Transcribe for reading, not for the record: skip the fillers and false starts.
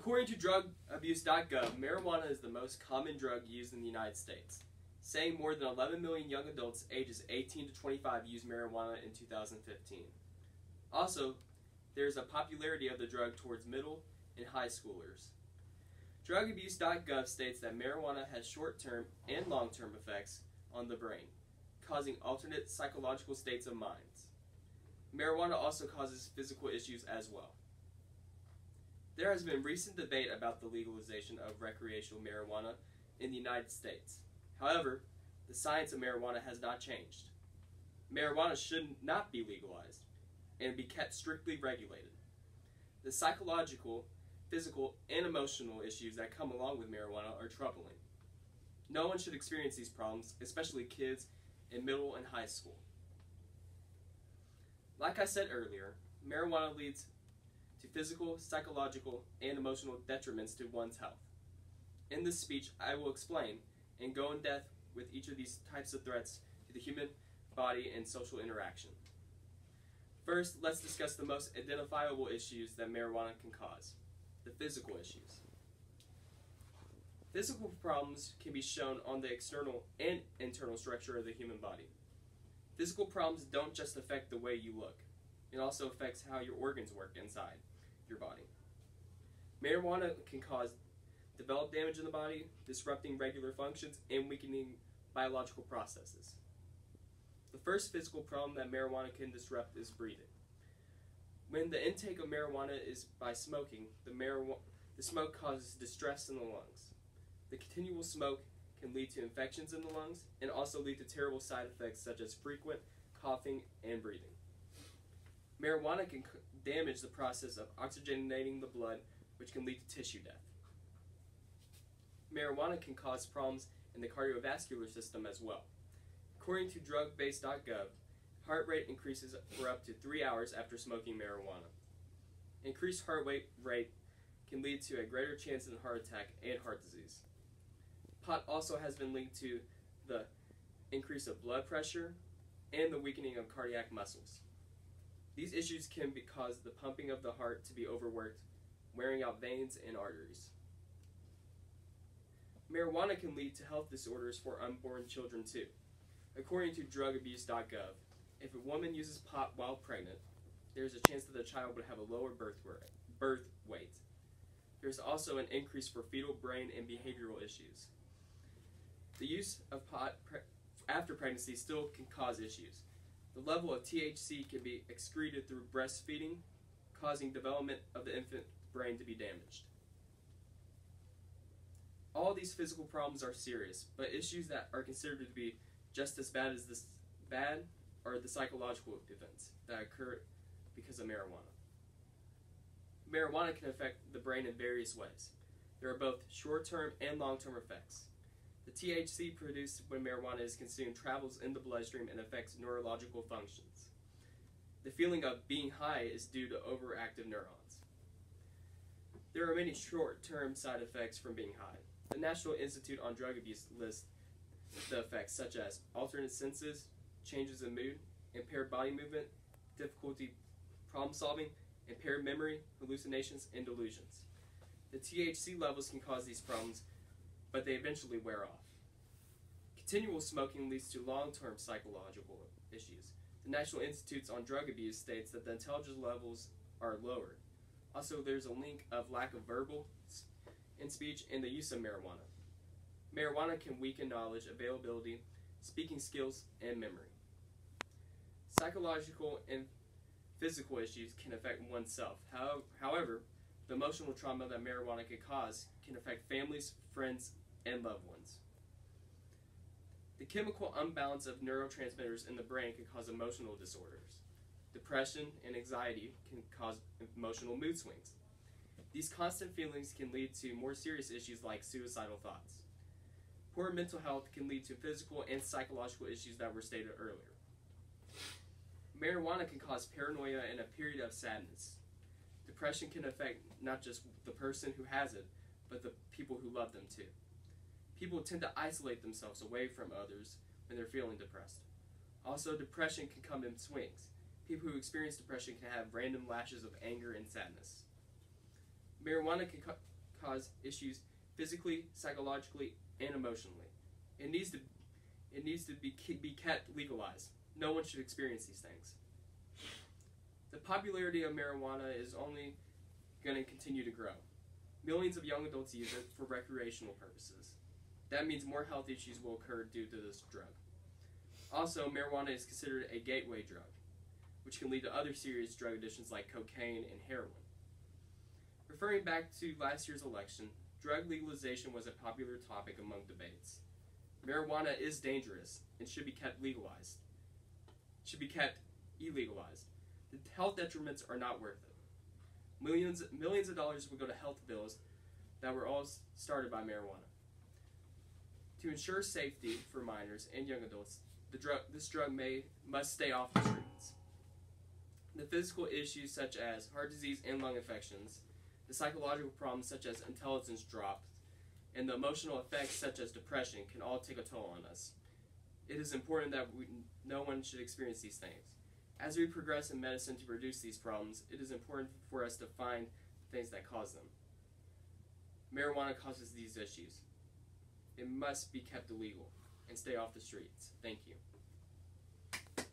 According to drugabuse.gov, marijuana is the most common drug used in the United States, saying more than 11 million young adults ages 18 to 25 used marijuana in 2015. Also, there is a popularity of the drug towards middle and high schoolers. Drugabuse.gov states that marijuana has short-term and long-term effects on the brain, causing alternate psychological states of minds. Marijuana also causes physical issues as well. There has been recent debate about the legalization of recreational marijuana in the United States. However, the science of marijuana has not changed. Marijuana should not be legalized and be kept strictly regulated. The psychological, physical, and emotional issues that come along with marijuana are troubling. No one should experience these problems, especially kids in middle and high school. Like I said earlier, marijuana leads to physical, psychological, and emotional detriments to one's health. In this speech, I will explain and go in depth with each of these types of threats to the human body and social interaction. First, let's discuss the most identifiable issues that marijuana can cause, the physical issues. Physical problems can be shown on the external and internal structure of the human body. Physical problems don't just affect the way you look. It also affects how your organs work inside your body. Marijuana can cause developed damage in the body, disrupting regular functions, and weakening biological processes. The first physical problem that marijuana can disrupt is breathing. When the intake of marijuana is by smoking, the smoke causes distress in the lungs. The continual smoke can lead to infections in the lungs and also lead to terrible side effects such as frequent coughing and breathing. Marijuana can damage the process of oxygenating the blood, which can lead to tissue death. Marijuana can cause problems in the cardiovascular system as well. According to drugbase.gov, heart rate increases for up to 3 hours after smoking marijuana. Increased heart rate can lead to a greater chance of heart attack and heart disease. Pot also has been linked to the increase of blood pressure and the weakening of cardiac muscles. These issues can cause the pumping of the heart to be overworked, wearing out veins and arteries. Marijuana can lead to health disorders for unborn children too. According to drugabuse.gov, if a woman uses pot while pregnant, there is a chance that the child would have a lower birth weight. There is also an increase for fetal brain and behavioral issues. The use of pot after pregnancy still can cause issues. The level of THC can be excreted through breastfeeding, causing development of the infant brain to be damaged. All these physical problems are serious, but issues that are considered to be just as bad are the psychological events that occur because of marijuana. Marijuana can affect the brain in various ways. There are both short-term and long-term effects. The THC produced when marijuana is consumed travels in the bloodstream and affects neurological functions. The feeling of being high is due to overactive neurons. There are many short-term side effects from being high. The National Institute on Drug Abuse lists the effects such as alternate senses, changes in mood, impaired body movement, difficulty problem solving, impaired memory, hallucinations, and delusions. The THC levels can cause these problems, but they eventually wear off. Continual smoking leads to long-term psychological issues. The National Institute on Drug Abuse states that the intelligence levels are lowered. Also, there's a link of lack of verbal and speech and the use of marijuana. Marijuana can weaken knowledge, availability, speaking skills, and memory. Psychological and physical issues can affect oneself. However, the emotional trauma that marijuana can cause can affect families, friends, and loved ones. The chemical imbalance of neurotransmitters in the brain can cause emotional disorders. Depression and anxiety can cause emotional mood swings. These constant feelings can lead to more serious issues like suicidal thoughts. Poor mental health can lead to physical and psychological issues that were stated earlier. Marijuana can cause paranoia and a period of sadness. Depression can affect not just the person who has it, but the people who love them too. People tend to isolate themselves away from others when they're feeling depressed. Also, depression can come in swings. People who experience depression can have random lashes of anger and sadness. Marijuana can cause issues physically, psychologically, and emotionally. It needs to be kept legalized. No one should experience these things. The popularity of marijuana is only going to continue to grow. Millions of young adults use it for recreational purposes. That means more health issues will occur due to this drug. Also, marijuana is considered a gateway drug, which can lead to other serious drug addictions like cocaine and heroin. Referring back to last year's election, drug legalization was a popular topic among debates. Marijuana is dangerous and should be kept illegalized. The health detriments are not worth it. Millions of dollars will go to health bills that were all started by marijuana. To ensure safety for minors and young adults, this drug must stay off the streets. The physical issues such as heart disease and lung infections, the psychological problems such as intelligence drops, and the emotional effects such as depression can all take a toll on us. It is important that no one should experience these things. As we progress in medicine to reduce these problems, it is important for us to find things that cause them. Marijuana causes these issues. It must be kept illegal and stay off the streets. Thank you.